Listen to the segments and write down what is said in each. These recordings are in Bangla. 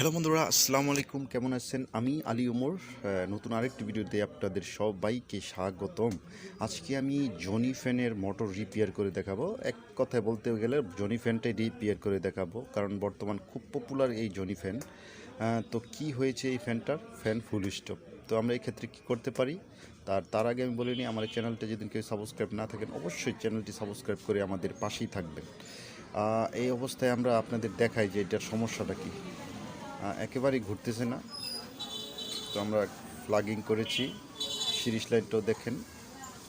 হ্যালো বন্ধুরা, আসসালামু আলাইকুম। কেমন আছেন? আমি আলী ওমর নতুন আরেকটি ভিডিওতে আপনাদের সবাইকে স্বাগতম। আজকে আমি জনি ফ্যানের মোটর রিপেয়ার করে দেখাবো। এক কথায় বলতে গেলে জনি ফ্যানটাই রিপেয়ার করে দেখাবো, কারণ বর্তমান খুব পপুলার এই জনি ফ্যান। তো কি হয়েছে এই ফ্যানটার? Fan full stop. তো আমরা এই ক্ষেত্রে কী করতে পারি? তার আগে আমি বলিনি, আমার এই চ্যানেলটা যদি কেউ সাবস্ক্রাইব না থাকেন, অবশ্যই চ্যানেলটি সাবস্ক্রাইব করে আমাদের পাশেই থাকবেন। এই অবস্থায় আমরা আপনাদের দেখাই যে এটার সমস্যাটা কী। একেবারেই ঘুরতেছে না। তো আমরা প্লাগিং করেছি, সিরিজ লাইটটাও দেখেন,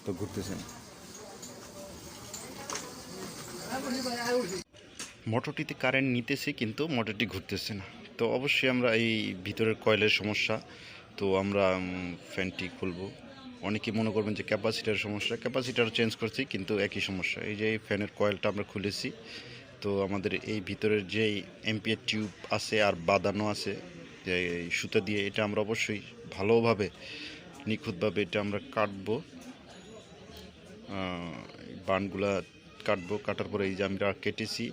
তো ঘুরতেছে না। মোটরটিতে কারেন্ট নিতেছে কিন্তু মোটরটি ঘুরতেছে না। তো অবশ্যই আমরা এই ভিতরের কয়েলের সমস্যা। তো আমরা ফ্যানটি খুলবো। অনেকে মনে করবেন যে ক্যাপাসিটার সমস্যা, ক্যাপাসিটার চেঞ্জ করছি কিন্তু একই সমস্যা। এই যে এই ফ্যানের কয়েলটা আমরা খুলেছি। তো আমাদের এই ভিতরের যেই এম্পিয়ার টিউব আছে আর বাঁধানো আছে যে সুতা দিয়ে, এটা আমরা অবশ্যই ভালোভাবে নিখুঁতভাবে এটা আমরা কাটবো, বানগুলা কাটবো। কাটার পরে এই যে আমরা কেটেছি,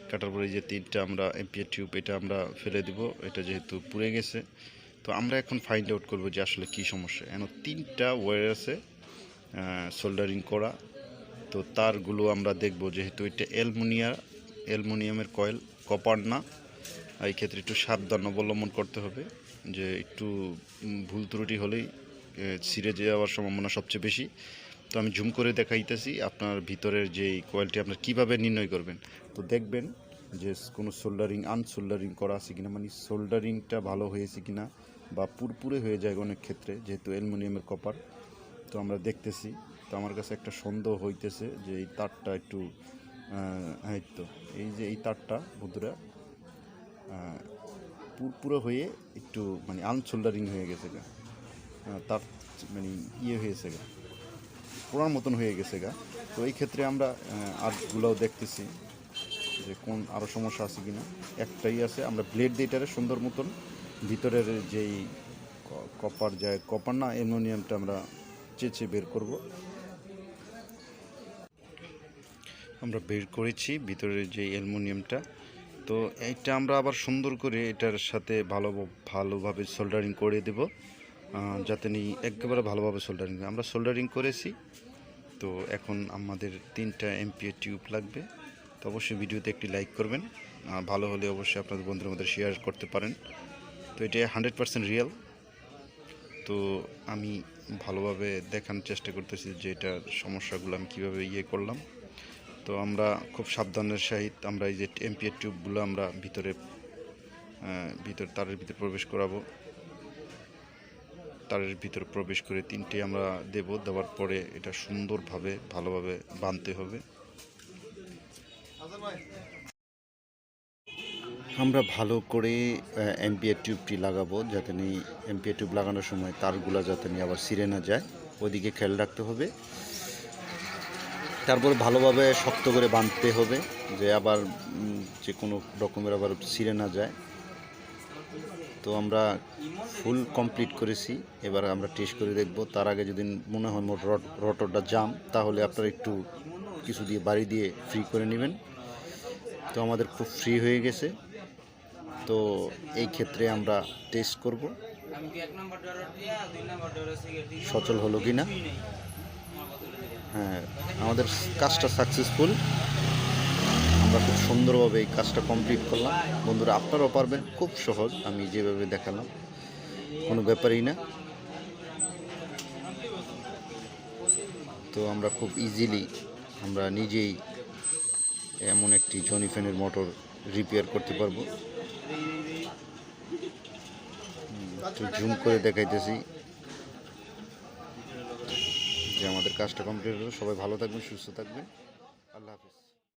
কাটার পরে এই যে তিনটা আমরা এম্পিয়ার টিউব এটা আমরা ফেলে দিব, এটা যেহেতু পুড়ে গেছে। তো আমরা এখন ফাইন্ড আউট করবো যে আসলে কী সমস্যা। এখন তিনটা ওয়্যার আছে সোল্ডারিং করা। তো তারগুলো আমরা দেখব, যেহেতু এটা অ্যালুমিনিয়ামের কয়েল, কপার না। এই ক্ষেত্রে একটু সাবধান অবলম্বন করতে হবে, যে একটু ভুল ত্রুটি হলেই ছিঁড়ে যাওয়ার সম্ভাবনা সবচেয়ে বেশি। তো আমি জুম করে দেখাইতেছি আপনার ভিতরের যেই কয়েলটি আপনার কীভাবে নির্ণয় করবেন। তো দেখবেন যে কোনো সোল্ডারিং আনসোল্ডারিং করা আছে কিনা, মানে সোল্ডারিংটা ভালো হয়েছে কিনা, বা পুরপুরে হয়ে যায় অনেক ক্ষেত্রে, যেহেতু অ্যালুমিনিয়ামের কপার। তো আমরা দেখতেছি। তো আমার কাছে একটা সন্দেহ হইতেছে যে এই তারটা একটু তো এই যে এই তারটা বন্ধুরা পুরপুরো হয়ে একটু মানে আনসোল্ডারিং হয়ে গেছে গা, তার মানে হয়েছে গা, পোড়ার মতন হয়ে গেছে গা। তো এই ক্ষেত্রে আমরা আর্টগুলোও দেখতেছি যে কোন আরও সমস্যা আছে কি না। একটাই আছে, আমরা ব্লেড দিয়ে এটারে সুন্দর মতন ভিতরের যেই কপার না অ্যালুমিনিয়ামটা আমরা চেঁচে বের করব। আমরা বের করেছি ভিতরের যে অ্যালুমিনিয়ামটা। তো এইটা আমরা আবার সুন্দর করে এটার সাথে ভালোভাবে সোল্ডারিং করে দেব, যাতে একেবারে ভালোভাবে সোল্ডারিং। আমরা সোল্ডারিং করেছি। তো এখন আমাদের 3টা এমপিএর টিউব লাগবে। তো অবশ্যই ভিডিওতে একটি লাইক করবেন, ভালো হলে অবশ্যই আপনাদের বন্ধুদের মধ্যে শেয়ার করতে পারেন। তো এটা 100% রিয়েল। তো আমি ভালোভাবে দেখানোর চেষ্টা করতেছি যে এটার সমস্যাগুলো আমি কীভাবে করলাম। তো আমরা খুব সাবধানের সহিত আমরা এই যে এমপিএর টিউবগুলো আমরা তারের ভিতরে প্রবেশ করাবো। তারের ভিতরে প্রবেশ করে 3টে আমরা দেওয়ার পরে এটা সুন্দরভাবে ভালোভাবে বাঁধতে হবে। আমরা ভালো করে এমপিএর টিউবটি লাগাবো, যাতে এমপিএর টিউব লাগানোর সময় তারগুলো যাতে আবার ছিঁড়ে না যায়, ওইদিকে খেয়াল রাখতে হবে। তারপরে ভালোভাবে শক্ত করে বাঁধতে হবে, যে আবার যে কোনো রকমের আবার ছিঁড়ে না যায়। তো আমরা ফুল কমপ্লিট করেছি। এবার আমরা টেস্ট করে দেখব। তার আগে যদি মনে হয় রোটরটা জাম, তাহলে আপনারা একটু কিছু দিয়ে বাড়ি দিয়ে ফ্রি করে নেবেন। তো আমাদের খুব ফ্রি হয়ে গেছে। তো এই ক্ষেত্রে আমরা টেস্ট করব সচল হলো কি না। হ্যাঁ, আমাদের কাজটা সাকসেসফুল। আমরা খুব সুন্দরভাবে এই কাজটা কমপ্লিট করলাম। বন্ধুরা, আপনারাও পারবেন, খুব সহজ। আমি যেভাবে দেখালাম কোনো ব্যাপারই না। তো আমরা খুব ইজিলি আমরা নিজেই এমন একটি জনি ফ্যানের মোটর রিপেয়ার করতে পারবো। জুম করে দেখাইতেছি যে আমাদের কাজটা কমপ্লিট হলো। সবাই ভালো থাকবেন, সুস্থ থাকবেন। আল্লাহ হাফিজ।